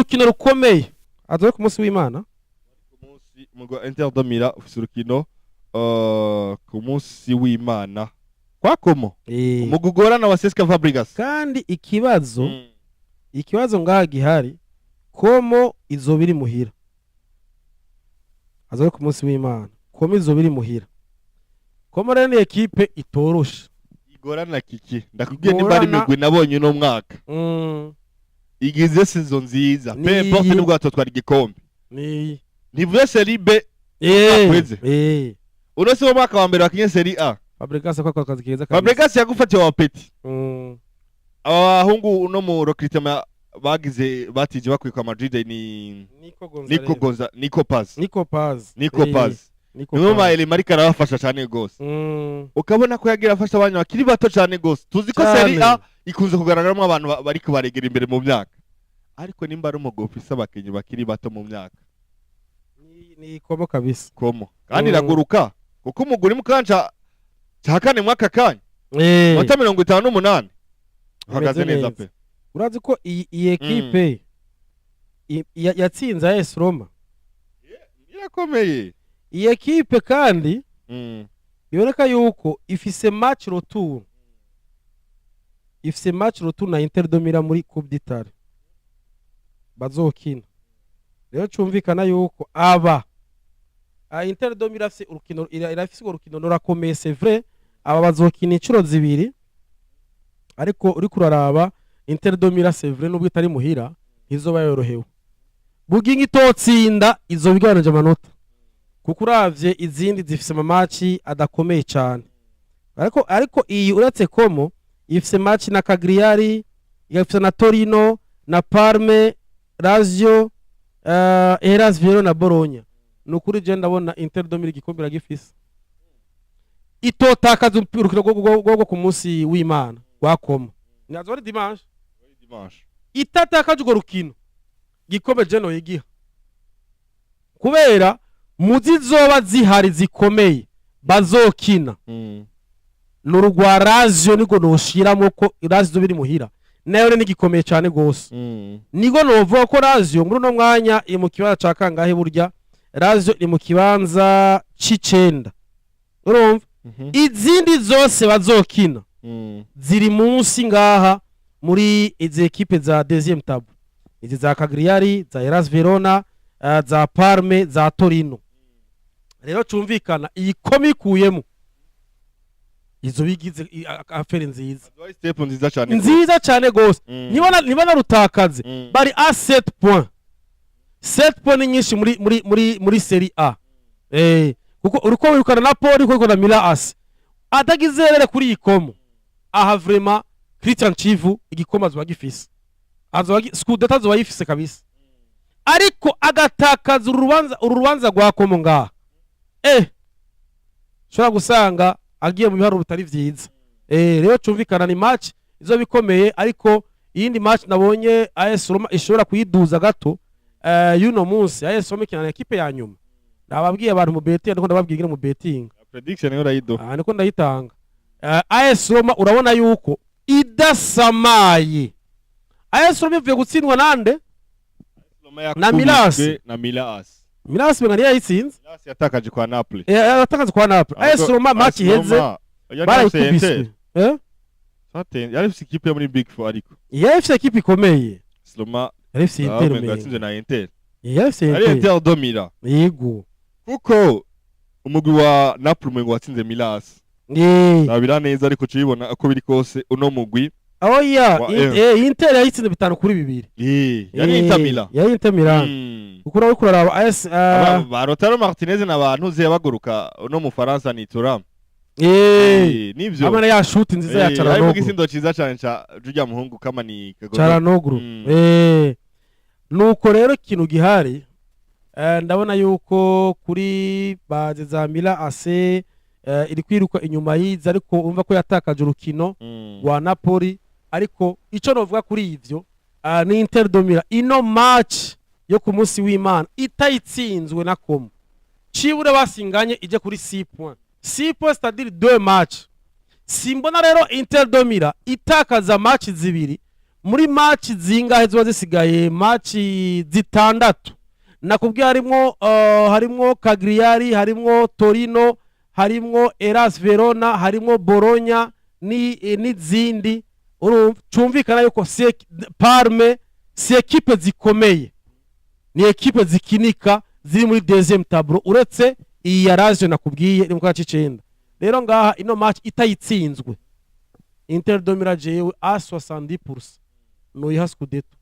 urukino rukomeye azoye ku munsi w'Imana ku munsi mugwa Inter de Milan ufise urukino ku munsi w'Imana kwa Como umugugorana wa Cesc Fabregas kandi ikibazo ngaha gihari Como izobiri muhira azoye ku munsi w'Imana Como izobiri muhira Como rero ni ekipe itorosha igorana kiki ndakubwiye nimba ari migwi nabonye no mwaka igize season nziza pe porte nubwo atotwara igikombe ni vrai Serie B kweze urose wo mwaka wa mbere wakinye Serie A Fabregas kwa kazi keza Fabregas yagufatiye wa peti abahungu no mu recruitment bagize batije bakwika Madrid ni Nico Paz niwe maele marika arabafasha cyane gose ukabona ko yagira afasha abanya bakiri bato cyane gose tuzi ko Serie A ikunze kugaragaramo abantu bari kubaregera imbere mu myaka ariko nimba ari umugofi sabakenye bakiri bato mu myaka ni Como kabisa Como kandi iraguruka kuko umuguri mukanja cyakane mwaka kanya mata 58 hagaze neza pe urazi ko iyi equipe yatsinze AS Roma irakomeye iyi equipe kandi biboneka yuko ifise match retour na Inter de Milan muri Coupe d'Italie bazokina rero cyumvikana yuko Inter de Milan afise urukino irafise urukino rurakomeye c'est vrai aba bazokina incuro zibiri ariko uri kuraraba Inter de Milan c'est vrai nubwo itari muhira izoba yorohewe buginga itotsinda izobiganije amanota kuko uravye izindi zifise amamatchi adakomeye cyane ariko iyi uretse Como ifise match na Cagliari igafise na Torino na Parme Lazio Hellas Verona na Bologna nukuri je ndabona Inter de Milan igikombe ragifise itotakaza urukino rwo ku munsi w'Imana wa Como nazo ari dimanche itatakaje urwo rukino gikombe je no yigiha kubera muzizoba zihari zikomeye bazokina n'urugwa Lazio niko noshiramo ko Lazio biri muhira nayo ni gikomeye cyane gose niko novuga ko Lazio muri no mwanya mu kibanza ca kangahe burya Lazio ni mu kibanza c'icenda urumva izindi zose bazokina ziri munsi ngaha muri izi equipe za deuxième table izi za Cagliari za Hellas Verona za Parme za Torino rero cyumvikana iyi Como ikuyemo izo bigize afere nziza nziza cyane gose nibona rutakaze bari a 7 points 7 points nyinshi muri Serie A kuko uriko wirukana Napoli kuko na Milan AC atagizerere kuri iyi Como aha vraiment Christian Chivu igikoma zo bagifise Scudetto zo bayifise kabisa ariko agatakaza urubanza rwa Como ngaha shobora gusanga agiye mu biharuro bitari vyiza rero cyumvikana ni match izo bikomeye ariko iyindi match nabonye AS Roma ishobora kuyiduza gato yuno munsi AS Roma ikina na equipe ya nyuma nababwiye abantu mu betting ndiko ndababwira mu betting prediction yo rayido niko ndayitanga AS Roma urabona yuko idasamaye AS Roma ivuye gutsindwa nande na Milas bengani yayitsinze yatakaje kwa Napoli yatakaje kwa Napoli AS Roma match iheze barayikubise yari ifite ikipe muri Big Four ariko yari ifite ikipe ikomeye Roma yari ifite Inter gatsinze na Inter yari ifite Inter de Milan yego kuko umugwi wa Napoli ngo watsinze Milas nabira neza ariko cibona uko biri kose uno mugwi Inter yayitsinze 5-2 yari Inter Milan ukura uri kuraraba AS ba Lautaro Martinez n'abantu ze baguruka no mu Faransa ni Thuram nivyo amana ya shoot nziza ya Charanoglu ari igisindo ciza cyane ca Julia Muhungu kama ni Charanoglu nuko rero kintu gihari ndabona yuko kuri baze za Milan AC iri kwiruka inyuma yiza ariko umva ko yatakaje urukino rwa Napoli ariko ico novuga kuri ivyo ni Inter de Milan ino match yo ku munsi w'Imana itayitsinzwe na Como cibure basinganye ije kuri 6 points c'est-à-dire 2 matchs simbona rero Inter de Milan itakaza match zibiri muri match zingahe ziba zisigaye match zitandatu nakubwiye harimo Cagliari harimo Torino harimo Hellas Verona harimo Bologna n'izindi cyumvikana yuko Parme si equipe zikomeye ni equipe zikinika ziri muri deuxième tableau uretse iyi ya Lazio nakubwiye iri mu kwa 9 rero ngaha ino match itayitsinzwe Inter de Milan jewe a 70% no yiha Scudetto.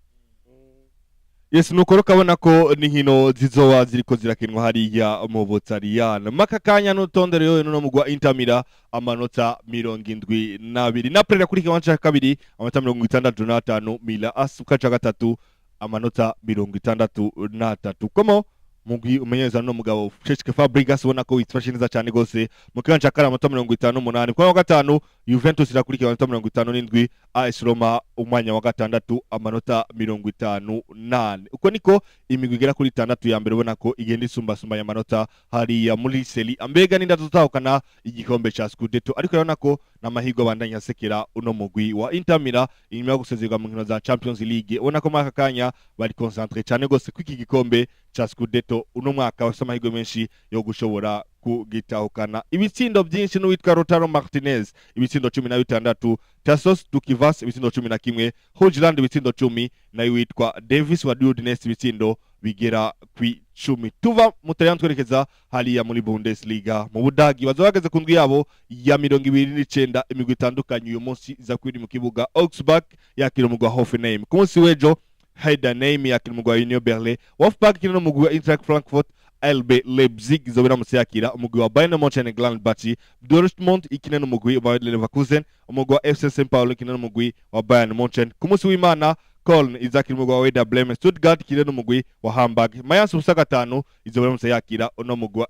Yes, nuko rukabona ko n'inkino zizoba ziriko zirakinwa hariya mu Butaliyani. Makakanya n'utondere yo no mugwa Inter Milan amanota 72 Napoli kuri kibanza cya kabiri amanota 65 Milan asuka cya gatatu amanota 63 komo mugwi umenyeza no mugabo Cesc Fabregas ubona ko witfashe neza cyane gose mu kibanza cya amanota 58 kwa gatanu Juventus irakurikira amanota 57 AS Roma umwanya wa gatandatu amanota 58 uko niko imigwi igera kuri 6 ya mbere ubona ko igenda isumba ya manota hariya muri Serie A mbega ninda tutahukana igikombe ca Scudetto ariko urabona ko n'amahirwe bandanya sekera uno mugwi wa Inter Milan inyuma yo gusezerwa mu nkino za Champions League ubona ko maka kanya bari concentré cyane gose kwiki gikombe ca Scudetto uno mwaka wasa amahirwe menshi yo gushobora kugitahukana ibitsindo byinshi n'uwitwa Lautaro Martinez ibitsindo 16 Tassos Tukivas ibitsindo 11 Hojland ibitsindo 10 na witwa Davis wa Udinese ibitsindo bigera kwi 10 tuva mutaryan twerekeza haliya muri Bundesliga mu Budagi bazogeze ku ndwi yabo ya 29 imigwi itandukanye uyu munsi za kwiri mu kibuga Augsburg yakira umugwa Hoffenheim ku munsi wejo Heidenheim yakira umugwa Union Berlin Wolfsburg kino umugwa Eintracht Frankfurt LB Leipzig izobera musiyakira umugwi wa Bayern Mönchengladbach Dortmund ikina n'umugwi wa Leverkusen umugwi wa FC St. Pauli ikina n'umugwi wa Bayern München ku munsi w'Imana Köln izakira umugwi wa Werder Bremen Stuttgart ikina n'umugwi wa Hamburg Mayence ubusa gatanu izobera musiyakira uno mugwi wa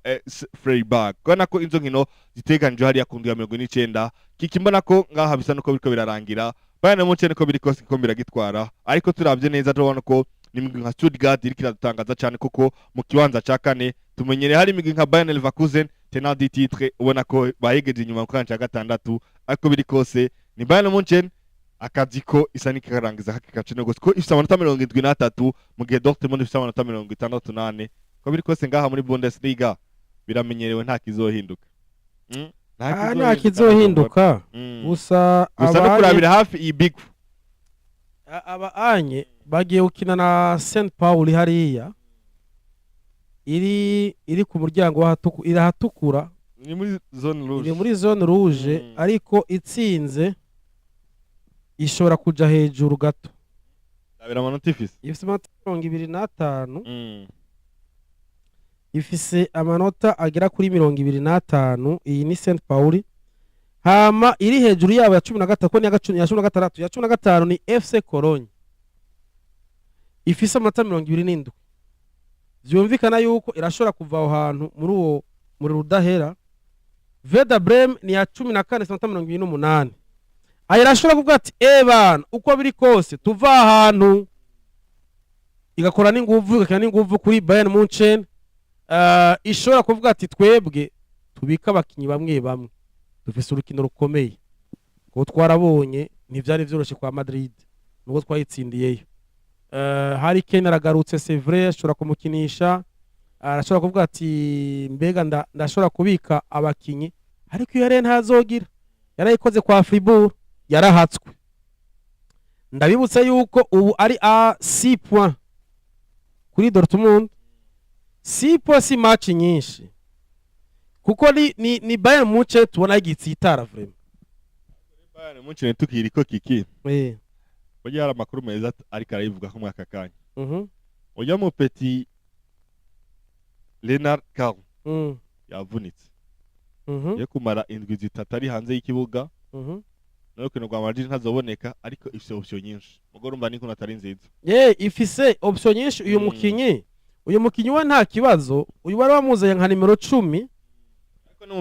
Freiburg kana ko inzo nkino ziteganije hariya ku ndwi ya 19 kikimbona ko ngaha bisa nuko biriko birarangira Bayern München ko biriko sikombira gitwara ariko turavye neza turabona ko nimigwi nka Stuttgart irikira dutangaza cyane kuko mu kibanza ca kane tumenyere hari imigwi nka Bayern Leverkusen tenant du titre ubona ko bayegeje inyuma mu kibanza ca gatandatu ariko biri kose ni Bayern München akaziko isa nikarangiza hakikace no ko ifite amanota 73 mu gihe Dortmund ifite amanota 68 ko biri kose ngaha muri Bundesliga biramenyerewe nta kizohinduka nta kizohinduka gusa no kurabira hafi iyi big anye bagiye gukina na St. Pauli hariya iri ku muryango irahatukura ni muri zone rouge iri muri zone rouge ariko itsinze ishobora kuja hejuru gato dabira amanota ifise amanota 25 ifise amanota agera kuri 25 iyi ni St. Pauli hama iri hejuru yabo ya 13 ko ni ya 16 ya 15 ni FC Cologne ifise amanota 27 byumvikana yuko irashobora kuva aho hantu muri rudahera Werder Bremen ni ya 14 28 ayirashobora kuvuga ati bana uko biri kose tuva ahantu igakora n'inguvu kuri Bayern München ishobora kuvuga ati twebwe tubika abakinyi bamwe dufise urukino rukomeye ko twarabonye ntivyari vyoroshe kwa Madrid nuko twayitsindiyeyo Harry Kane aragarutse c'est vrai ashobora kumukinisha arashobora kuvuga ati mbega ndashobora kubika abakinyi ariko iyo ntazogira yarayikoze kwa Fribourg yarahatswe ndabibutse yuko ubu ari a 6 points kuri Dortmund 6 points si match nyinshi kuko ni Bayern München tubona igitsitara vraiment Bayern München tukiriko kiki Oya hari amakuru meza ariko arayivuga ko mwaka kanya oya mu petit Lennart Karl yavunitse yo kumara indwi zitatu ari hanze y'ikibuga no kino kwa Madrid ntazoboneka ariko ifise option nyinshi mugoro mba niko natari nziza ifise option nyinshi uyu mukinyi we nta kibazo uyu bari bamuzanye nka nimero 10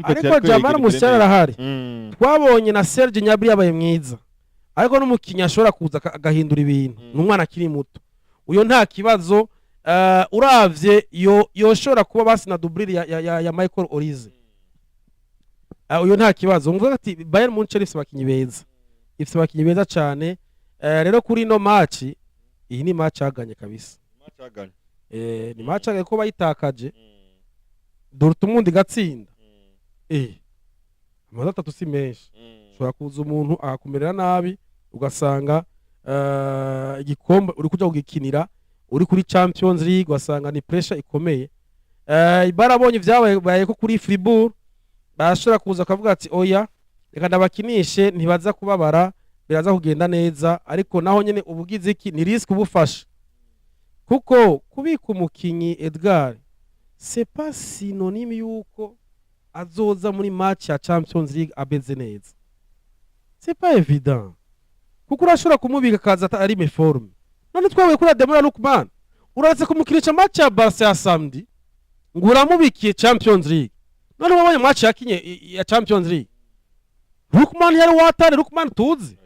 ariko Jamal Musiala arahari twabonye na Serge Gnabry yabaye mwiza ariko n'umukinyi ashobora kuza agahindura ibintu n'umwana akiri muto uyo nta kibazo uravye yoshobora kuba basi na doublure ya Michael Olise uyo nta kibazo mvuga ati Bayern München ifise abakinyi beza cyane rero kuri ino match iyi ni match aganye kabisa ni match aganye ko bayitakaje Dortmund gatsinda amanota 3 si menshi ushobora kuza umuntu akakumerera nabi ugasanga igikombe uri kuja kugikinira uri kuri Champions League ugasanga ni pressure ikomeye barabonye vyabaye ko kuri Fribourg bashobora kuza kavuga ati oya reka ndabakinishe ntibaza kubabara biraza kugenda neza ariko naho nyene ubugize iki ni risk ubufasha kuko kubika umukinyi Edgar c'est pas synonyme yuko azoza muri match ya Champions League abeze neza c'est pas évident kuko urashobora kumubika kaza ari meforme none twawe kuri Ademola Lookman uraze kumukinisha match ya Barca ya samedi nguramubikiye Champions League none wabonye match yakinye ya Champions League Lookman yari watare Lookman tuzi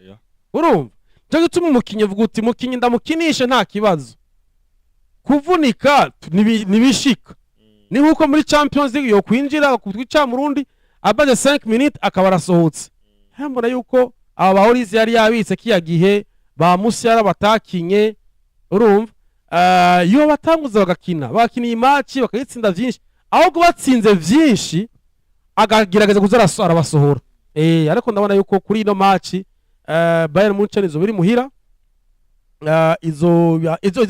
urumva cyo gituma umukinyi vuga uti mukinyi ndamukinisha nta kibazo kuvunika nibishika ni nkuko muri Champions League yo kwinjira kutwica mu rundi abaze 5 minutes akaba rasohotse hambona yuko aba bahorize yari yabitse kiya gihe ba Musiala batakinye urumva yo batanguza bagakina bakiniye match bakayitsinda byinshi ahubwo batsinze byinshi agagerageza kuzara arabasohora ariko ndabona yuko kuri ino match Bayern Munchen izo biri muhira izo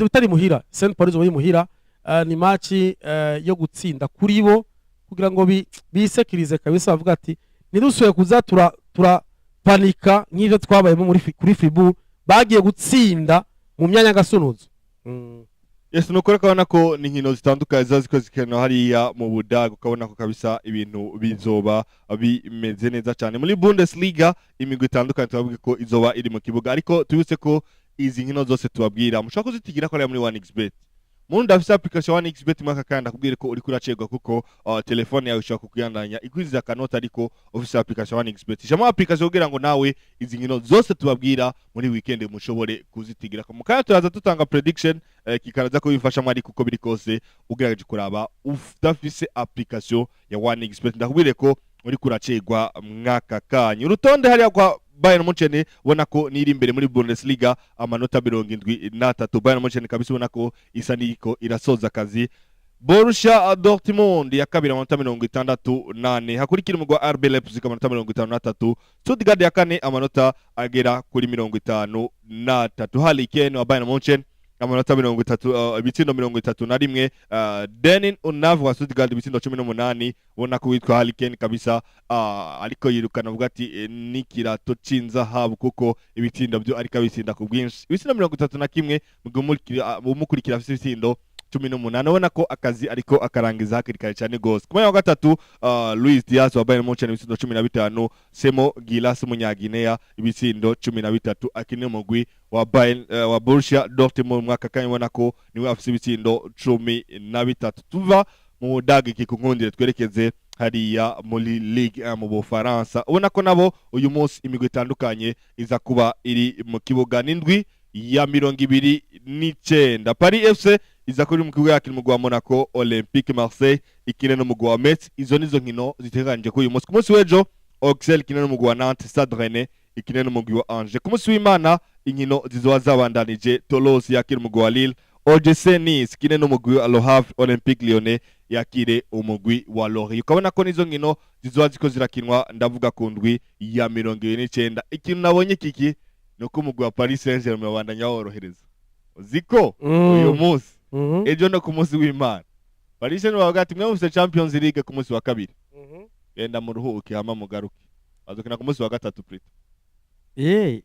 bitari muhira Saint Paul izo biri muhira ni match yo gutsinda kuri bo kugira ngo bisekirize kabisa bavuga ati nirusuye kuza tura panika nk'ivyo twabayemo muri kuri Fribourg bagiye gutsinda mu myanya gasunuzo Yes nukore kabona ko ni nkino zitandukanye zaziko zikena hariya mu Budaga ukabona ko kabisa ibintu bizoba bimeze neza cyane muri Bundesliga imigwi itandukanye twavuga ko izoba iri mu kibuga ariko tubutse ko izi nkino zose tubabwira mushaka kuzitigira ko muri 1xbet Mundi afisa application 1xbet mwaka kanda kubwire ko uri kuracegwa kuko telefone yawe ushaka kukuyandanya ikwiziza kanota ariko ofisa application 1xbet jama application kugira ngo nawe izi nkino zose tubabwira muri weekend mushobore kuzitigira ko mukaya turaza tutanga prediction kikaraza ko bifasha mwari kuko biri kose ugerageje kuraba udafise application ya 1xbet ndakubwire ko uri kuracegwa mwaka kanya urutonde hariya kwa Bayern Munchen ubona ko niri imbere muri Bundesliga amanota 73 Bayern Munchen kabisa ubona ko isa niko irasoza kazi Borussia Dortmund ya kabiri amanota 68 hakurikira umugwa RB Leipzig amanota 53 Stuttgart ya kane amanota agera kuri 53 Harry Kane wa Bayern Munchen amanota 30 ibitsindo 31 Denin Undav wa Stuttgart ibitsindo 18 ubona ko witwa Harry Kane kabisa ariko yirukana vuga ati nikirato cinza habu kuko ibitsindo byo ariko bisinda ku bwinshi ibitsindo 31 mukurikira afite ibitsindo 18 ubona ko akazi ariko akarangiza hakiri cyane gose kuma ya gatatu Luis Diaz wa Bayern Munchen ibitsindo 15 Semo Gilas Munyaginea ibitsindo 13 akine mugwi wa Bayern wa Borussia Dortmund mwaka kanya ubona ko niwe afite ibitsindo 13 tuva mu Dagi kikunkundire twerekeze hariya muri Ligue mu Bufaransa ubona ko nabo uyu munsi imigwi itandukanye iza kuba iri mu kibuga n'indwi ya 29 Paris FC iza kuri mu kibuga yakiri mu gwa Monaco Olympique Marseille ikine no mu gwa Metz izo nizo nkino ziteganyije ko uyu munsi ku munsi w'ejo Auxerre ikine no mu gwa Nantes Stade Rennais ikine no mu gwa Angers ku munsi w'Imana inkino zizoba zabandanije Toulouse yakiri mu gwa Lille OGC Nice ikine no mu gwa Le Havre Olympique Lyonnais yakire umugwi wa Lorient ukabona ko nizo nkino zizoba ziko zirakinwa ndavuga ku ndwi ya 29 ikintu nabonye kiki nuko umugwi wa Paris Saint-Germain babandanya worohereza ziko uyu munsi ejo no ku munsi w'Imana Paris Saint-Germain bavuga ati mwese Champions League ku munsi wa kabiri genda mu ruhuke hama mugaruke bazokina ku munsi wa gatatu prito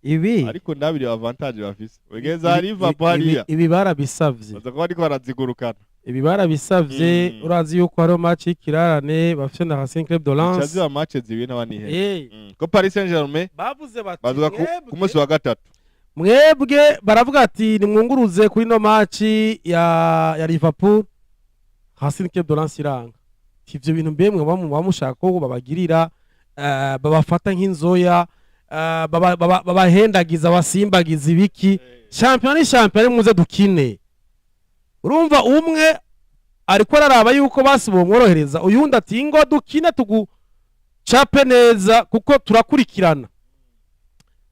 ibi ariko ndabiri avantage bafise wegeza Liverpool hariya ibi barabisavye bazako ariko barazigurukana ibi barabisavye urazi yuko hari match y'ikirarane bafite na Racing Club de Lens chazi wa match zibi n'abanihe ko Paris Saint-Germain bavuze bati bazuka ku munsi wa gatatu mwebwe baravuga ati nimwunguruze kuri no match ya Liverpool Racing Club de Lens iranga ivyo bintu mbemwe bamushaka ko babagirira babafata nk'inzoya babahendagiza basimbagiza ibiki champion ni champion muze dukine urumva umwe ariko araraba yuko basibo mworohereza uyundi ati ngo dukine tugucape neza kuko turakurikirana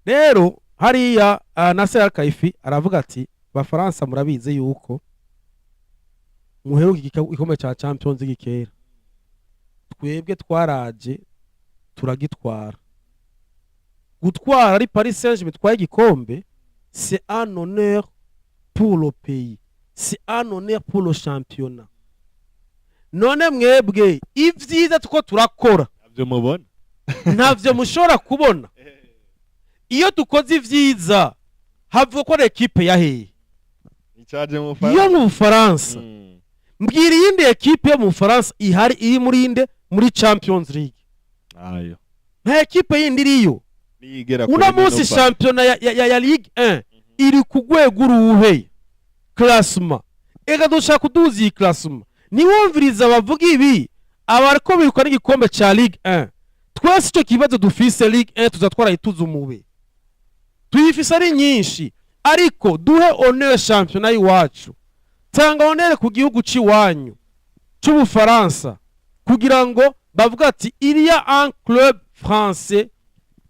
rero hariya Nasser Kaifi aravuga ati Bafaransa murabize yuko muheruka igikombe ca Champions League kera twebwe twaraje turagitwara gutwara ari Paris Saint-Germain twaye igikombe c'est un honneur pour le pays, c'est un honneur pour le championnat. None mwebwe ivyiza tuko turakora navyo mubona ntavyo mushobora kubona iyo dukoze ivyiza havuga ko equipe yaheye iyo mu Bufaransa mbwira iyindi equipe yo mu Bufaransa ihari iri muri inde muri Champions League ayo nta equipe yindi iriyo una munsi championnat ya Ligue 1 iri ku rwego uruhe classement ega dushaka kuduza iyi classement niwumviriza bavuga ibi abariko biruka n'igikombe ca Ligue 1 twese ico kibazo dufise Ligue 1 tuzatwara ituza umube tuyifise ari nyinshi ariko duhe honneur championnat iwacu tanga honneur ku gihugu ciwanyu c'Ubufaransa kugira ngo bavuga ati il y a un club français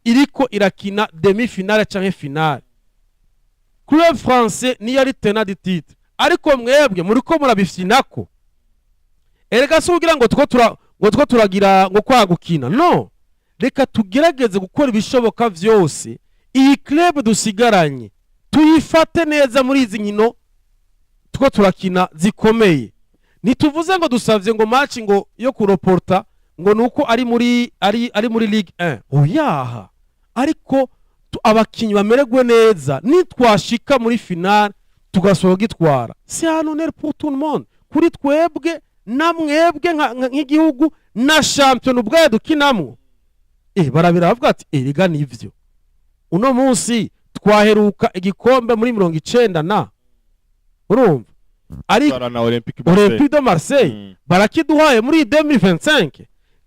iriko irakina demi-finale canke finale club français niyo ari tenant du titre ariko mwebwe muriko murabifinako erega se ugira ngo two turagira ngo kwagukina no reka tugerageze gukora ibishoboka vyose iyi club dusigaranye tuyifate neza muri izi nkino two turakina zikomeye nituvuze ngo dusavye ngo match ngo yo kuroporta ngo nuko ari muri Ligue 1 oyaha ariko abakinyi bamererwe neza nitwashika muri finale tugasohoka gitwara c'est un honneur pour tout le monde kuri twebwe na mwebwe nk'igihugu na champion ubwaye dukinamwo barabira bavuga ati erega nivyo uno munsi twaheruka igikombe muri 90 na urumva ari Olympique de Marseille barakiduhaye muri 2025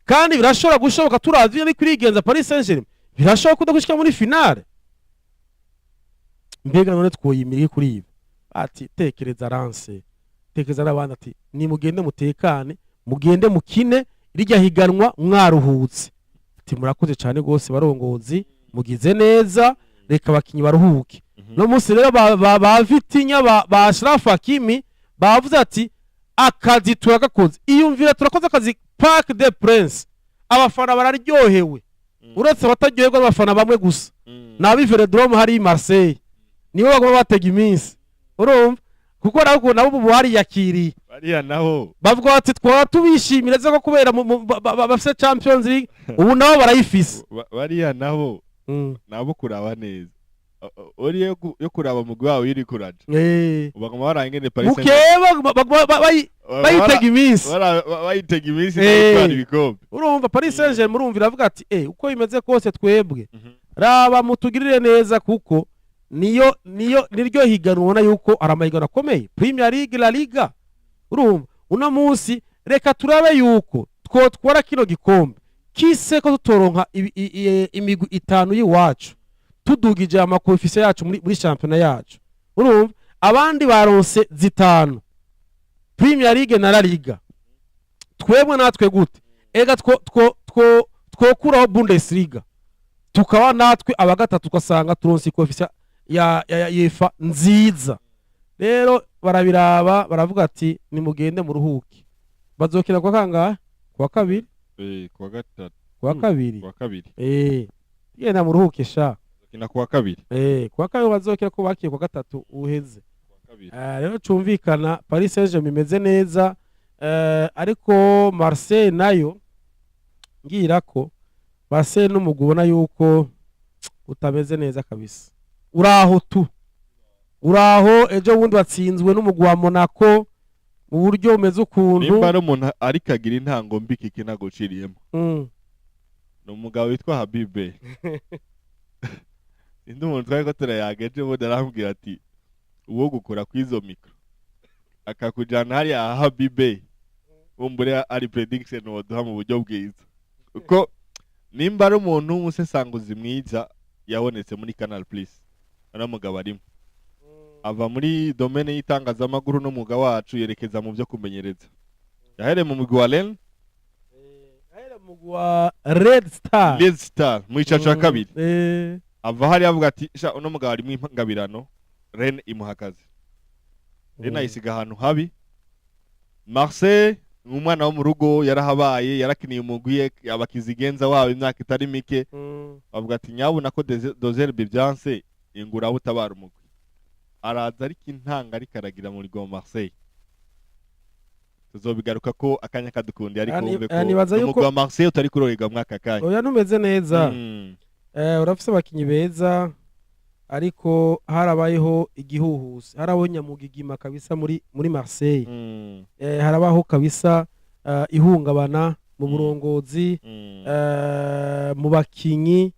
kandi birashobora gushoboka turavye ni kwigenza Paris Saint-Germain birashobora kudagushika muri finale mbega none twoyimiriye kuri ibi ati tekereza Lance tekereza n'abandi ati ni mugende mutekane mugende mukine rijya higanwa mwaruhutse ati murakoze cyane gose barongozi mugize neza reka bakinyi baruhuke no munsi rero ba Vitinya ba Ashraf Hakimi bavuze ati akazi turagakoze iyumvira turakoze akazi Parc des Princes abafana bararyohewe uretse bataryoherwa abafana bamwe gusa nabi Velodrome hari Marseille niwe bagomba batega iminsi urumva kuko nabo buhari yakiriye bariya naho bavuga bati twara tubishimira zo kubera bafise Champions League ubu nabo barayifise bariya nabo kuraba neza ori yo kuraba mugwi wawe iri kuraje ubagoma barangene Paris Saint-Germain bayitega iminsi n'abari bikombe urumva Paris Saint-Germain murumvira avuga ati uko bimeze kose twebwe raba mutugirire neza kuko niryo higanwa ubona yuko aramayigana akomeye Premier League La Liga urumva uno munsi reka turabe yuko twotwara kino gikombe kise ko tutoronka imigwi 5 yiwacu tudugije amakoefise yacu muri championnat yacu urumva abandi baronse 5 Premier League na La Liga twebwe natwe gute ega twokuraho Bundesliga tukaba natwe abagatatu tukasanga turonse koefise ya UEFA nziza rero barabiraba baravuga ati ni mugende mu ruhuki bazokira kwa kangahe kwa kabiri kwa gatatu kwa kabiri yenda mu ruhuki sha kina kwa kabiri kwa kabiri bazokira ko bakiye kwa gatatu uheze rero cumvikana Paris Saint-Germain imeze neza ariko Marseille nayo ngira ko Marseille n'umugubona yuko utameze neza kabisa uraho ejo bundi watsinzwe n'umugwi wa Monaco mu buryo umeze ukuntu nimba ari umuntu ari kagira intango mbi kikinago ciriyemo n'umugabo witwa Habibe indi umuntu twari ko turayageje bo darambwira ati uwo gukora kwizo mikro akakujana hari Habibe umbure ari prediction woduha mu buryo bwiza uko nimba ari umuntu umusesanguzi mwiza yabonetse muri Canal Plus ana mugabo arimo ava muri domaine y'itangazamakuru no muga wacu yerekeza mu byo kumenyereza yahere mu mugwi wa Len yahere mu mugwi wa Red Star mu icaca kabiri ava hari avuga ati sha uno mugabo ari mw'ingabirano Rennes imuhakaze Rennes ayisiga ahantu habi Marseille umwana wo mu rugo yarahabaye yarakiniye umugwi abakizigenza wabo imyaka itari mike bavuga ati nyabuna ko Dozer Bibyanse ingura utabara umugwi araza ariko intanga ari karagira muri go Marseille tuzobigaruka ko akanya kadukundi ariko umve ko umugwi wa Marseille utari kurorega mwaka kanya oya numeze neza urafise abakinyi beza ariko harabayeho igihuhusi harabonye mugigima kabisa muri Marseille harabaho kabisa ihungabana mu burongozi mu bakinyi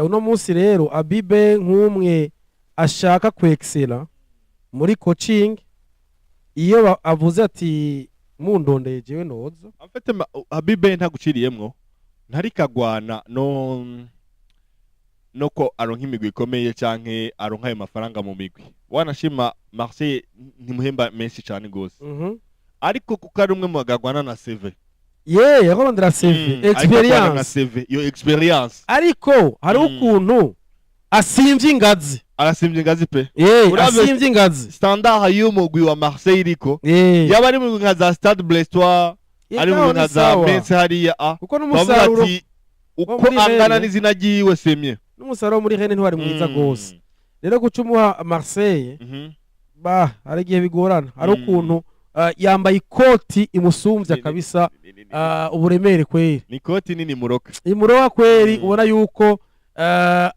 uno munsi rero Abibe nk'umwe ashaka kwexcella muri coaching iyo avuze ati mundondeye jewe noza afite Abibe ntaguciriyemwo ntari kagwana noko aronka imigwi ikomeye canke aronka ayo mafaranga mu migwi wanashima Marseille ntimuhemba menshi cyane gose ariko kuko ari umwe mu bagagwana na CV yarondera CV experience ariko hari ukuntu asimvye ingazi arasimvye ingazi pe asimvye ingazi standard y'umugwi wa Marseille iriko yaba ari mu nka za Stade Brestois ari mu nka za Metz hariya kuko n'umusaruro uko angana n'izina ryiwe semye n'umusaruro muri Rennes ntwari mwiza gose rero gucumuha Marseille hari igihe bigorana hari ukuntu yambaye ikoti imusumvya kabisa uburemere kweri ni koti nini muroka imuroka kweri ubona yuko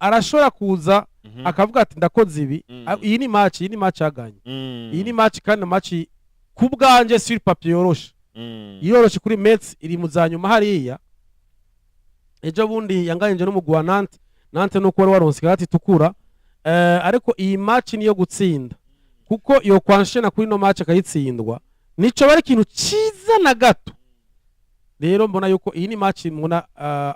arashobora kuza akavuga ati ndakoze ibi iyi ni match yaganye iyi ni match kandi match kubwanje sur papier yoroshe kuri Metz iri muzanyuma hariya ejo bundi yanganye n'umugwi wa Nantes nuko wari waronse karati tukura ariko iyi match niyo gutsinda kuko yo kwanshena kuri no match akayitsindwa nico bari kintu ciza na gato rero mbona yuko iyi ni match muna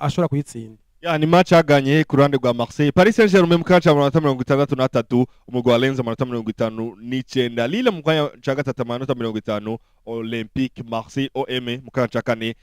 ashobora kuyitsinda ni match yaganye ku ruhande rwa Marseille. Paris Saint-Germain mu kaca 63 umugwi wa Lens 59 Lille mu kaca 3 50 Olympique Marseille OM mu kaca 4